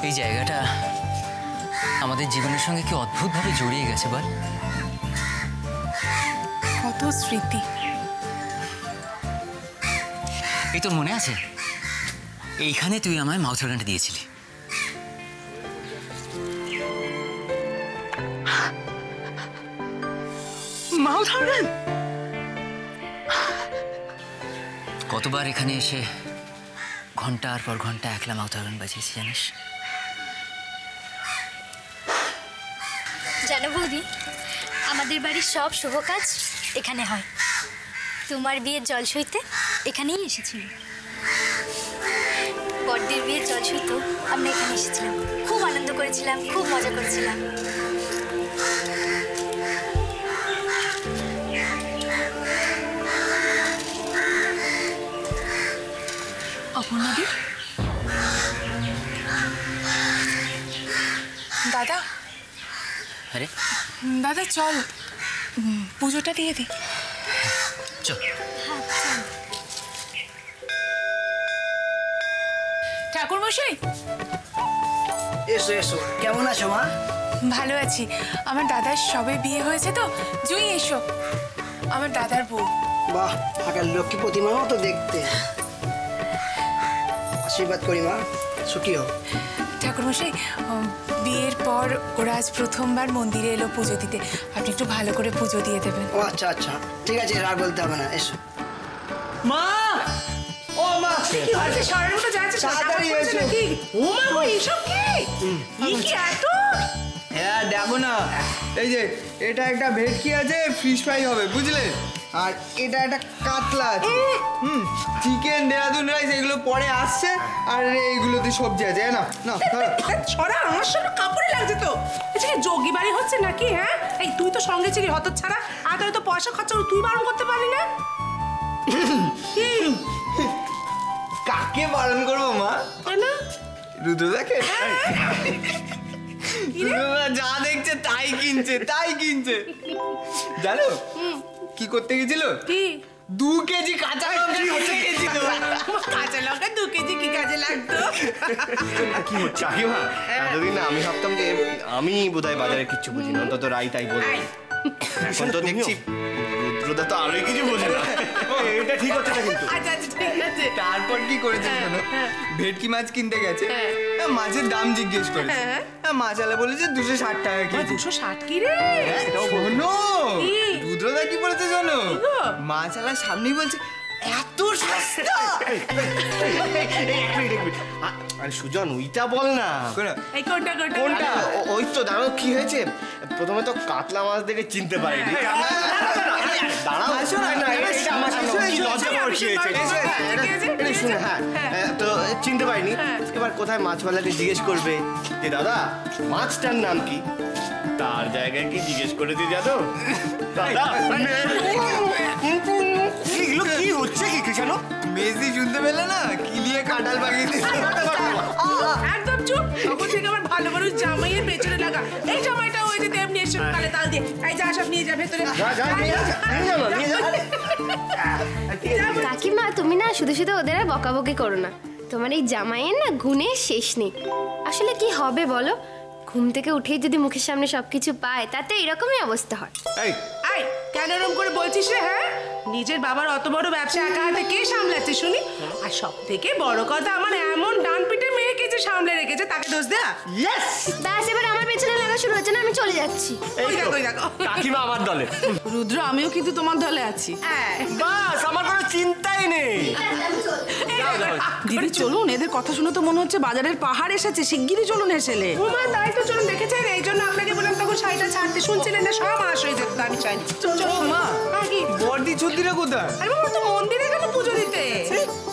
এই জায়গাটা আমাদের জীবনের সঙ্গে কি অদ্ভুতভাবে জড়িয়ে গেছে বল। কত স্মৃতি। এই তোর মনে আছে এইখানে তুই আমায় মাউথ অর্গানটা দিয়েছিলি? Mouth organ? কতবার এখানে এসে ঘন্টার পর ঘন্টা একলা মাউথ অর্গান বাজিয়েছি জানিস? জানো বৌদি, আমাদের বাড়ির সব শুভ কাজ এখানে হয়। তোমার বিয়ের জল সইতে এখানেই এসেছিল, বড়দের বিয়ের জল সইতেও আমরা এখানে এসেছিলাম। খুব আনন্দ করেছিলাম, খুব মজা করেছিলাম। অপর্ণাদি, দাদা। আরে দাদা চল পুজোটা দিয়ে দি। চল। ঠাকুরমশাই এসো এসো। কেমন আছো মা? ভালো আছি। আমার দাদার সবে বিয়ে হয়েছে তো। জুই এসো, আমার দাদার বউ। বাহ, একটা লক্ষ্মী প্রতিমার মতো দেখতে। আশীর্বাদ করি মা, সুখী হও। ঠাকুরমশাই, বিয়ের পর ওরা আজ প্রথমবার মন্দিরে এলো পুজো দিতে। আপনি একটু ভালো করে পুজো দিয়ে দেবেন। ও আচ্ছা আচ্ছা, ঠিক আছে, আর বলতে হবে না। এসো মা। ও মা, কি হচ্ছে? শহরের মতো যাচ্ছে তাড়াতাড়ি এসো। ও মা গো, এসব কি? এই কি এত? হ্যাঁ দেখো না, এই যে এটা একটা ভেটকি আছে, ফিশ ফ্রাই হবে বুঝলে, আর এটা একটা কাতলা আছে। চিকেন, দেরাদুন রাইস এগুলো পরে আসছে, আর এইগুলোতে সবজি আছে। না না ছড়া আমার সব কাপড়ে লাগছে তো। এটা কি যোগী বাড়ি হচ্ছে নাকি? হ্যাঁ, এই তুই তো সঙ্গে ছিলি হতচ্ছাড়া, আর তো পয়সা খরচা তুই বারণ করতে পারলি না। কাকে বারণ করবো মা? রুদ্রদাকে। রুদ্রদা যা দেখছে তাই কিনছে, তাই কিনছে। জানো কি করতে গেছিল? কি? 2 কেজি কাঁচা লঙ্কা করতে গেছিল। কাঁচা লঙ্কা 2 কেজি কি কাজে লাগতো? কি হচ্ছে কাকিমা? এতদিন আমি ভাবতাম যে আমি বোধহয় বাজারে কিচ্ছু বুঝি না, অন্তত রাই তাই বলে। এখন তো দেখছি রুদ্রদা তো আরোই কিছু বোঝে না। এটা ঠিক হচ্ছে না কিন্তু। আচ্ছা আচ্ছা, ঠিক আছে। তারপর কি করেছে শোনো, ভেটকি মাছ কিনতে গেছে, মাছের দাম জিজ্ঞেস করেছে। মাছওয়ালা বলেছে 260 টাকা কেজি। 260 কি রে? শোনো রুদ্রদা কি বলেছে শোনো, মাছওয়ালা সামনেই বলছে এত সস্তা। আরে সুজন, ওইটা বল না। এই কোনটা কোনটা? কোনটা? ওই তো দাঁড়াও, কি হয়েছে? প্রথমে তো কাতলা মাছ দেখে চিনতে পারিনি। দাঁড়াও, তো চিনতে পারিনি। এবার কোথায় মাছওয়ালাকে জিজ্ঞেস করবে যে দাদা মাছটার নাম কি, তার জায়গায় কি জিজ্ঞেস করে দিয়ে জানো দাদা এগুলো কি হচ্ছে? কি কেন মেজি শুনতে পেলে না, কিলিয়ে কাঁঠাল পাকিয়ে দিচ্ছে। একদম চুপ। তখন থেকে আমার ভালো মানুষ জামাইয়ের পেছনে লাগা। এই জামাইটা ওই যে তেমনি এসে তালে তাল দিয়ে এই যা সব নিয়ে যা ভেতরে। কাকিমা, তুমি না শুধু শুধু ওদের আর বকাবকি করো না। তোমার এই জামাইয়ের না গুণের শেষ নেই। আসলে কি হবে বলো, ঘুম থেকে উঠেই যদি মুখের সামনে সবকিছু পায় তাতে এরকমই অবস্থা হয়। এই কেন এরকম করে বলছিস রে? হ্যাঁ, নিজের বাবার অত বড় ব্যবসা একা হাতে কে সামলাচ্ছে শুনি? আর সব থেকে বড় কথা, আমার এমন ডান পিঠে মেয়েকে যে সামলে রেখেছে তাকে দোষ দেয়া। ব্যাস, এবার আমার পেছনে লাগা শুরু হচ্ছে না, আমি চলে যাচ্ছি। কাকিমা আমার দলে। রুদ্র, আমিও কিন্তু তোমার দলে আছি। বাস, আমার কোনো চিন্তাই নেই। দিদি চলুন, এদের কথা শুনে তো মনে হচ্ছে বাজারের পাহাড় এসেছে। শিগগিরই চলুন এসেলে। তোমার দায়িত্ব চলুন, দেখেছেন? এই জন্য আপনাকে বললাম তখন শাড়িটা ছাড়তে। শুনছিলেন না, সব মাস হয়ে যেত। আমি চাইনি। মা, বর্দি চুদ্দিরা কোথায়? আরে বাবা, তো মন্দিরে গেল পুজো দিতে।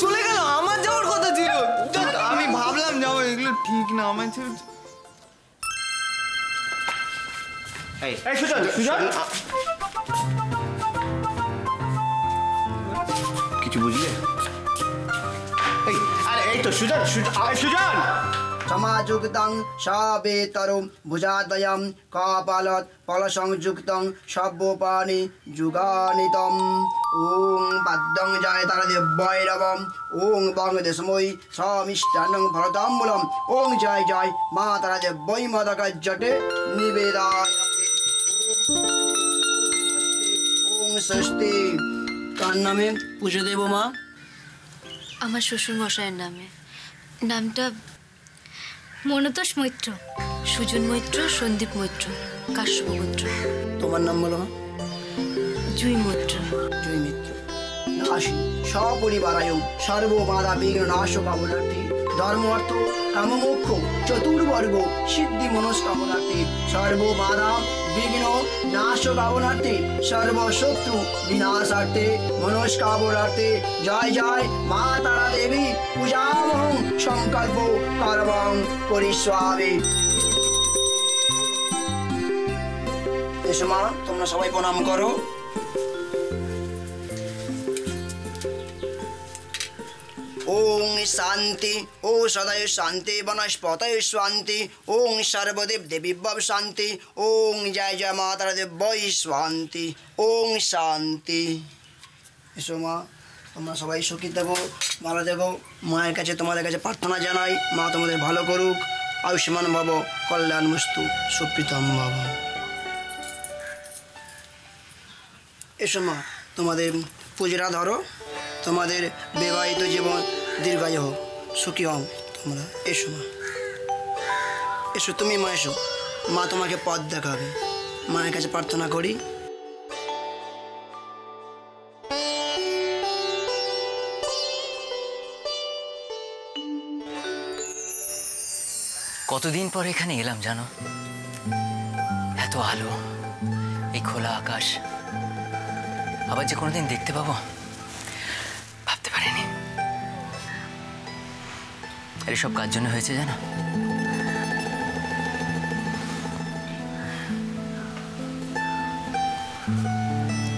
চলে গেল? আমার যাওয়ার কথা ছিল। আমি ভাবলাম যাবো, এগুলো ঠিক না। আমার সুজন, সুজন কিছু বুঝলে? আরে এই তো সুজন, সুজন। সমাযুক্তং সাবেতরম ভুজাদ্বয়ম কপালত ফলসংযুক্তং সব্যপানি যুগানিতম ওং পাদ্যং জয় তারা দেবৈরবম ওং বং দেশময়ী সমিষ্টান্নং ভরতাম্বুলম ওং জয় জয় মা তারা দেবৈ মদক জটে নিবেদায় ওং ষষ্ঠী। কার নামে পুজো দেব মা? আমার শ্বশুর মশাইয়ের নামে। নামটা মনতোষ মৈত্র, সুজন মৈত্র, সন্দীপ মৈত্র, কাশ্যপ গোত্র। তোমার নাম বলো মা? জুই মৈত্র। জয় মিত্র। নাশি সপরিবারায় সর্ববাধা বিঘ্ন নাশ কামনার্থে ধর্ম অর্থ কাম মোক্ষ চতুর্বর্গ সিদ্ধি মনস্কামনার্থে সর্ববাধা বিঘ্ন নাশ কামনার্থে সর্বশত্রু বিনাশার্থে মনস্কামনার্থে জয় জয় মা তারা দেবী পূজামহং সংকল্প কারবং করিষ্যামি। এসো মা, তোমরা সবাই প্রণাম করো। ওং শান্তি ও সদয় শান্তি বনস্পতয় শান্তি ওং সর্বদেব দেবীভ্যব শান্তি ওং জয় জয় মা তারা দেবৈ শান্তি ওং শান্তি। এসো মা, তোমরা সবাই সুখী দেবো, ভালো দেবো। মায়ের কাছে তোমাদের কাছে প্রার্থনা জানাই, মা তোমাদের ভালো করুক। আয়ুষ্মান ভব, কল্যাণ মস্তু, সুপ্রীতম ভব। এসো মা, তোমাদের পুজোটা ধরো। তোমাদের বিবাহিত জীবন দীর্ঘায়ু হোক, সুখী হও তোমরা। এসো মা, এসো তুমি মা, এসো। মা তোমাকে পথ দেখাবে। মায়ের কাছে প্রার্থনা করি। কতদিন পর এখানে এলাম জানো? এত আলো, এই খোলা আকাশ আবার যে কোনোদিন দেখতে পাবো ভাবতে পারিনি। আর এসব কার জন্য হয়েছে জানো?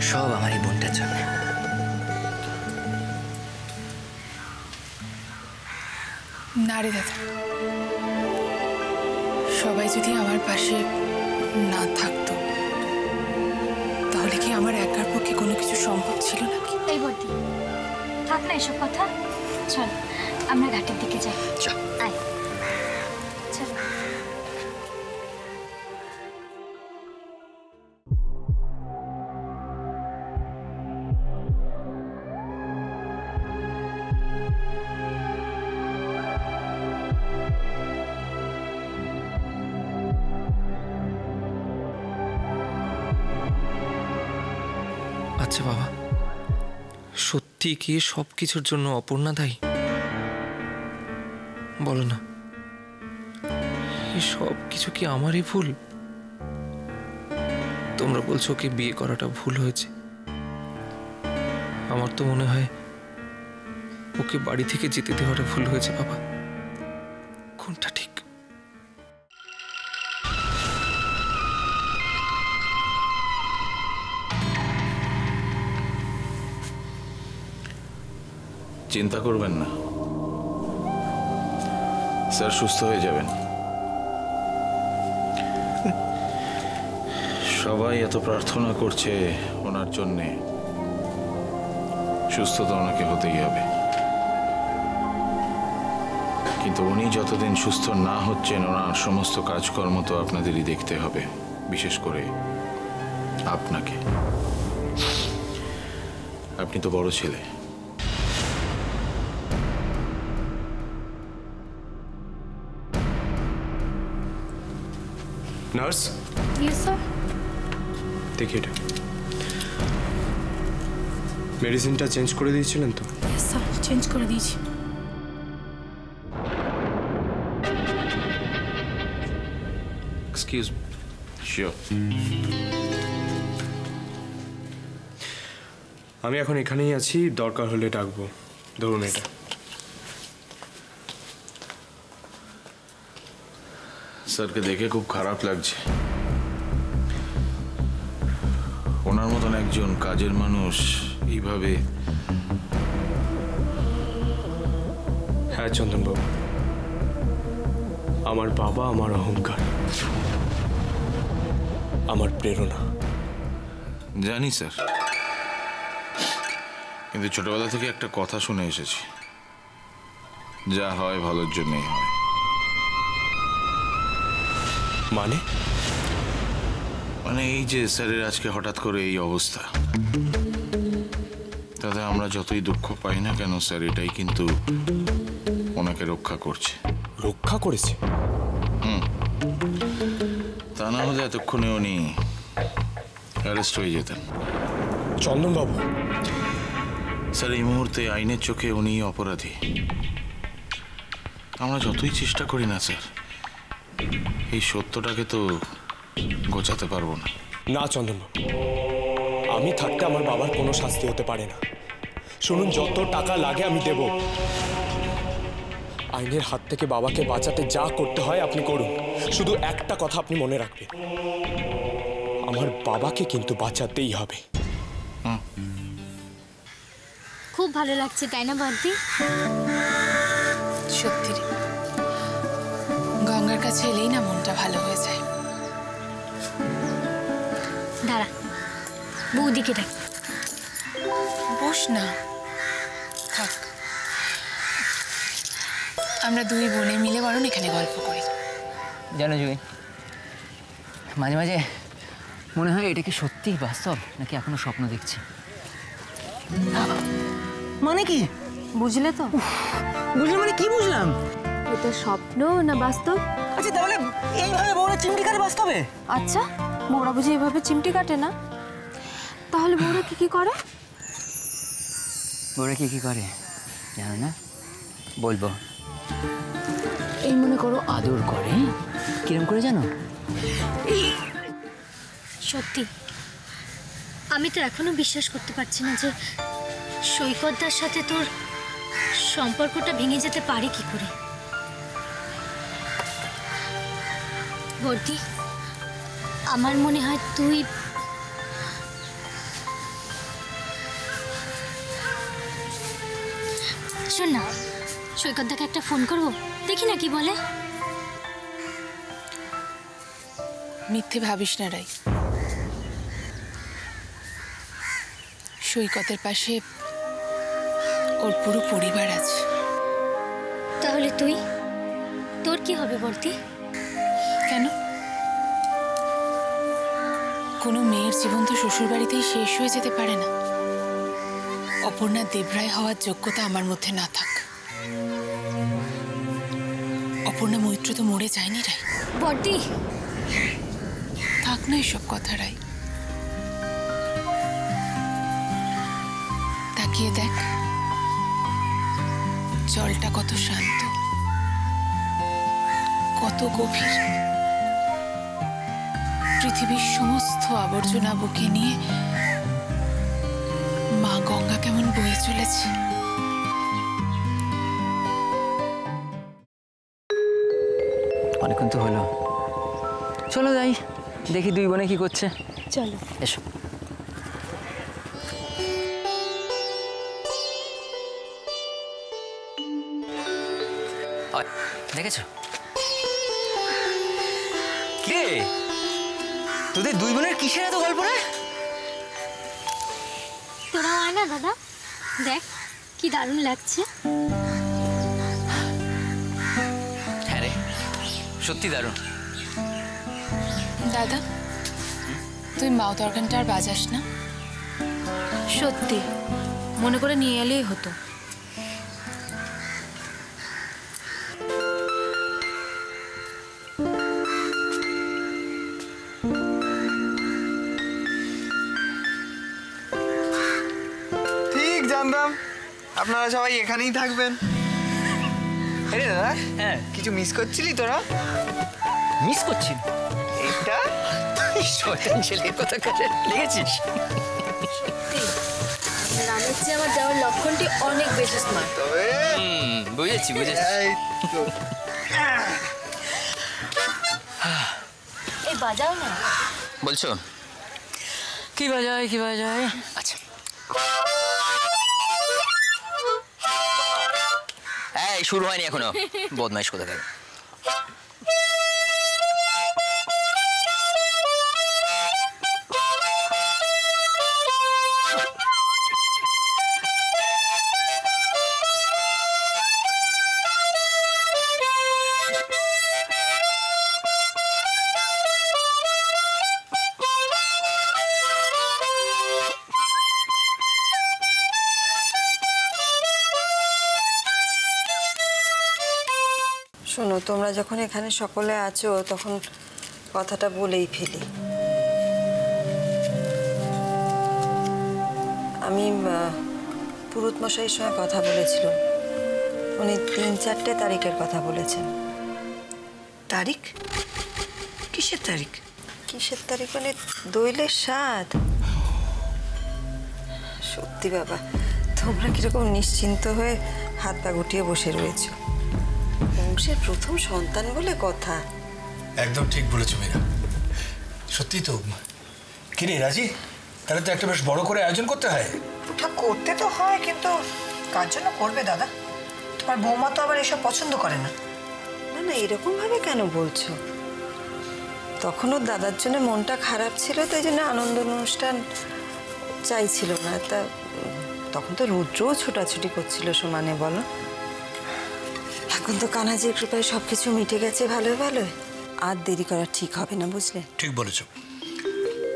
সব আমার এই বোনটার জন্য। না রে দাদা, সবাই যদি আমার পাশে না থাকতো তাহলে কি আমার একার পক্ষে কোনো কিছু সম্ভব ছিল নাকি? এই বর্দি, থাক না এসব কথা। চল আমরা ঘাটের দিকে যাই। আয় চল। আচ্ছা বাবা, সত্যি কি সব কিছুর জন্য অপর্ণা দায়ী? বলো না, এই সব কিছু কি আমারই ভুল? তোমরা বলছো কি বিয়ে করাটা ভুল হয়েছে। আমার তো মনে হয় ওকে বাড়ি থেকে যেতে দেওয়াটা ভুল হয়েছে বাবা। কোনটা ঠিক? চিন্তা করবেন না স্যার, সুস্থ হয়ে যাবেন। সবাই এত প্রার্থনা করছে ওনার জন্যে, সুস্থ তো ওনাকে হতেই হবে। কিন্তু উনি যতদিন সুস্থ না হচ্ছেন ওনার সমস্ত কাজকর্ম তো আপনাদেরই দেখতে হবে, বিশেষ করে আপনাকে। আপনি তো বড় ছেলে। Nurse, yes sir. দেখি এটা মেডিসিনটা চেঞ্জ করে দিয়েছিলেন তো? ইয়েস স্যার, চেঞ্জ করে দিয়েছি। Excuse me. শিওর। আমি এখন এখানেই আছি, দরকার হলে ডাকবো। ধরুন এটা। স্যারকে দেখে খুব খারাপ লাগছে। ওনার মতন একজন কাজের মানুষ এইভাবে। হ্যাঁ চন্দনবাবু, আমার বাবা আমার অহংকার, আমার প্রেরণা। জানি স্যার, কিন্তু ছোটবেলা থেকে একটা কথা শুনে এসেছি, যা হয় ভালোর জন্যই হয়। মানে মানে এই যে স্যারের আজকে হঠাৎ করে এই অবস্থা, তাতে আমরা যতই দুঃখ পাই না কেন স্যার এটাই কিন্তু ওনাকে রক্ষা করছে। রক্ষা করেছে? তা না হলে এতক্ষণে উনি অ্যারেস্ট হয়ে যেতেন। চন্দনবাবু, স্যার এই মুহূর্তে আইনের চোখে উনি অপরাধী। আমরা যতই চেষ্টা করি না স্যার, এই সত্যটাকে তো গোছাতে পারবো না। না চন্দনবাবু, আমি থাকতে আমার বাবার কোনো শাস্তি হতে পারে না। শুনুন, যত টাকা লাগে আমি দেব। আইনের হাত থেকে বাবাকে বাঁচাতে যা করতে হয় আপনি করুন। শুধু একটা কথা আপনি মনে রাখবেন, আমার বাবাকে কিন্তু বাঁচাতেই হবে। খুব ভালো লাগছে তাই না বর্দি? সত্যি রে, গঙ্গার কাছে এলেই না মনটা ভালো হয়ে যায়। দাঁড়া, বৌদিকে ডাক। বস না, থাক। আমরা দুই বোনে মিলে বরং এখানে গল্প করি। জানো জুই, মাঝে মাঝে মনে হয় এটা কি সত্যিই বাস্তব নাকি এখনো স্বপ্ন দেখছি। মানে কি বুঝলে তো? বুঝলাম মানে কি বুঝলাম? এটা স্বপ্ন না বাস্তব? আচ্ছা তাহলে এইভাবে বউরা চিমটি কাটে বাস্তবে? আচ্ছা, বউরা বুঝি এভাবে চিমটি কাটে না? তাহলে বউরা কি করে? বউরা কি করে জানো না? বলবো। এই মনে করো আদর করে, কিরম করে জানো? সত্যি আমি তো এখনো বিশ্বাস করতে পারছি না যে সৈকতদার সাথে তোর সম্পর্কটা ভেঙে যেতে পারে কি করে। বর্দি, আমার মনে হয় তুই শোন না, সৈকতদাকে একটা ফোন করবো, দেখি না কি বলে। মিথ্যে ভাবিস না রাই, সৈকতের পাশে ওর পুরো পরিবার আছে। তাহলে তোর কি হবে বর্দি? কেন? কোনো মেয়ের জীবন তো শ্বশুর বাড়িতেই শেষ হয়ে যেতে পারে না। অপর্ণা দেবরায় হওয়ার যোগ্যতা আমার মধ্যে না থাক। অপর্ণা মৈত্র তো মরে যায়নি রাই। বর্দি থাক না এসব কথা রাই। তাকিয়ে দেখ, জলটা কত শান্ত, কত গভীর। পৃথিবীর সমস্ত আবর্জনা বুকে নিয়ে মা গঙ্গা কেমন বয়ে চলেছে। অনেকক্ষণ তো হলো, চলো যাই দেখি দুই বোনে কি করছে। চলো এসো। দেখেছো কে তোদের দুই বোনের কিসের এত গল্প রে? তোরা হয় না দাদা, দেখ কি দারুণ লাগছে। হ্যাঁ রে, সত্যি দারুণ। দাদা, তুই মাউথ অর্গানটা আর বাজাস না? সত্যি মনে করে নিয়ে এলেই হতো। ঠিক জানতাম আপনারা সবাই এখানেই থাকবেন। আরে দাদা, হ্যাঁ কিছু মিস করছিলি তোরা? মিস করছি এটা শয়তান ছেলের কথা কাছে লেগেছিস। রামের চেয়ে আমার যাওয়ার লক্ষণটি অনেক বেশি স্মার্ট। তবে বুঝেছি এই তো। এই বাজাও না। বলছো কি বাজায়? আচ্ছা এই শুরু হয়নি এখনো, বদমাইশ কোথাকার। শোনো, তোমরা যখন এখানে সকলে আছো তখন কথাটা বলেই ফেলি। আমি পুরোহিত মশাইয়ের সঙ্গে কথা বলেছিলাম। উনি 3-4টে তারিখের কথা বলেছেন। তারিখ? কিসের তারিখ? কিসের তারিখ মানে দোয়েলের স্বাদ। সত্যি বাবা, তোমরা কিরকম নিশ্চিন্ত হয়ে হাত পা গুটিয়ে বসে রয়েছো। বংশের প্রথম সন্তান বলে কথা। একদম ঠিক বলেছো মীরা, সত্যি তো। কিরে রাজি, তাহলে তো একটা বেশ বড় করে আয়োজন করতে হয়। ওটা করতে তো হয়, কিন্তু কার জন্য করবে দাদা? তোমার বৌমা তো আবার এসব পছন্দ করে না। না না, এরকম ভাবে কেন বলছো? তখন ওর দাদার জন্য মনটা খারাপ ছিল, তাই জন্য আনন্দ অনুষ্ঠান চাইছিল না। তা তখন তো রুদ্রও ছোটাছুটি করছিল সমানে, বলো। এখন তো কানাজির কৃপায় সবকিছু মিটে গেছে ভালো ভালো, আর দেরি করা ঠিক হবে না, বুঝলে? ঠিক বলেছ।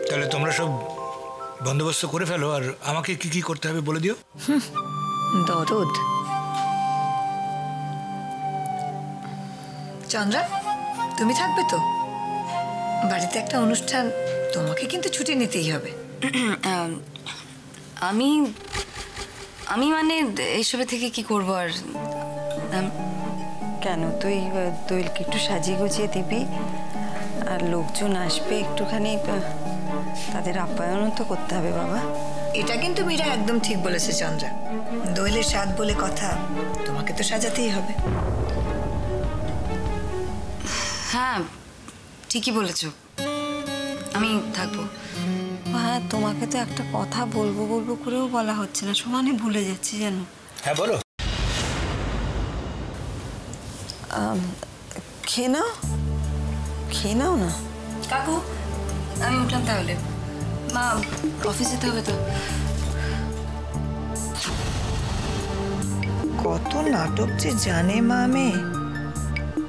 তাহলে তোমরা সব বন্দোবস্ত করে ফেলো, আর আমাকে কি কি করতে হবে বলে দিও। দরদ। চন্দ্রা, তুমি থাকবে তো? বাড়িতে একটা অনুষ্ঠান, তোমাকে কিন্তু ছুটি নিতেই হবে। আমি মানে এইসবে থেকে কি করব? আর কেন, তুই দোয়েলকে একটু সাজিয়ে গুছিয়ে দিবি, আর লোকজন আসবে একটুখানি, তাদের আপ্যায়নও তো করতে হবে বাবা। এটা কিন্তু মীরা একদম ঠিক বলেছে চন্দ্রা। দোয়েলের স্বাদ বলে কথা, তোমাকে তো সাজাতেই হবে। হ্যাঁ, ঠিকই বলেছ, আমি থাকবো। হ্যাঁ, তোমাকে তো একটা কথা বলবো বলবো করেও বলা হচ্ছে না, সমানে ভুলে যাচ্ছি জানো। হ্যাঁ বলো। খেয়ে নাও না কাকু। আমি উঠলাম তাহলে, মা অফিসে যেতে হবে তো। কত নাটক যে জানে মা মেয়ে,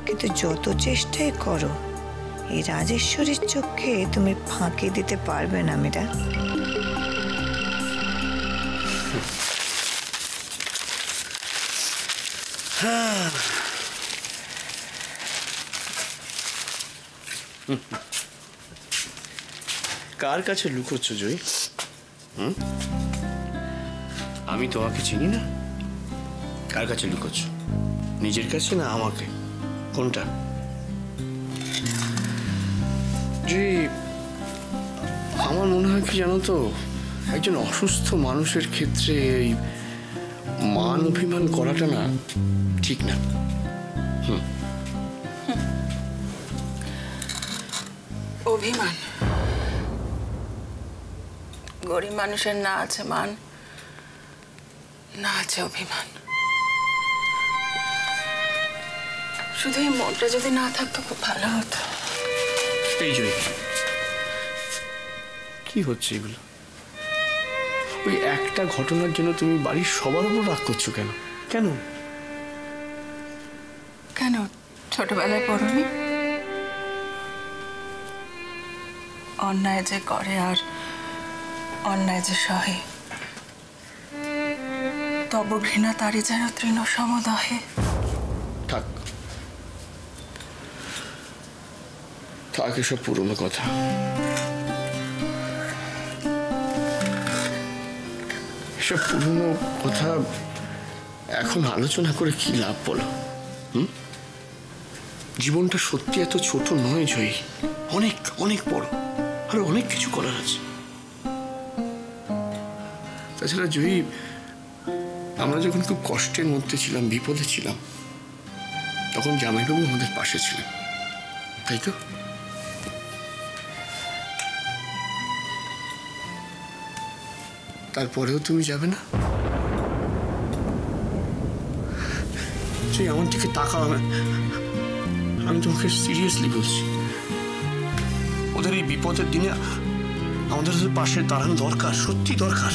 কিন্তু যত চেষ্টাই করো এই রাজেশ্বরীর চোখে তুমি ফাঁকি দিতে পারবে না মীরা। কার কাছে লুকোচ্ছ জয়ী? আমি তোমাকে চিনি না। কার কাছে লুকোচ্ছ? নিজের কাছে না আমাকে? কোনটা? জয়ী, আমার মনে হয় কি জানো তো, একজন অসুস্থ মানুষের ক্ষেত্রে এই মান অভিমান করাটা না ঠিক না। অভিমান? গরিব মানুষের না আছে মান, না আছে অভিমান। শুধু এই মনটা যদি না থাকতো খুব ভালো হতো। এই জয়, কি হচ্ছে এগুলো? ওই একটা ঘটনার জন্য তুমি বাড়ির সবার উপর রাগ করছো কেন? কেন কেন ছোটবেলায় পড়নি? অন্যায় যে করে আর অন্যায় যে সহে, তব ঘৃণা তারি যেন তৃণ সমদহে। থাক থাক, এসব পুরনো কথা। এসব পুরনো কথা এখন আলোচনা করে কি লাভ বলো? জীবনটা সত্যি এত ছোট নয় জয়ী, অনেক অনেক বড়, আর অনেক কিছু করার আছে। তাছাড়া জয়ী, আমরা যখন খুব কষ্টের মধ্যে ছিলাম, বিপদে ছিলাম, তখন জামাইবাবু আমাদের পাশে ছিলেন, তাই তো? তারপরেও তুমি যাবে না? আমার দিকে তাকাও, আমি তোমাকে সিরিয়াসলি বলছি। ওদের এই বিপদের দিনে আমাদের পাশে দাঁড়ানো দরকার, সত্যি দরকার।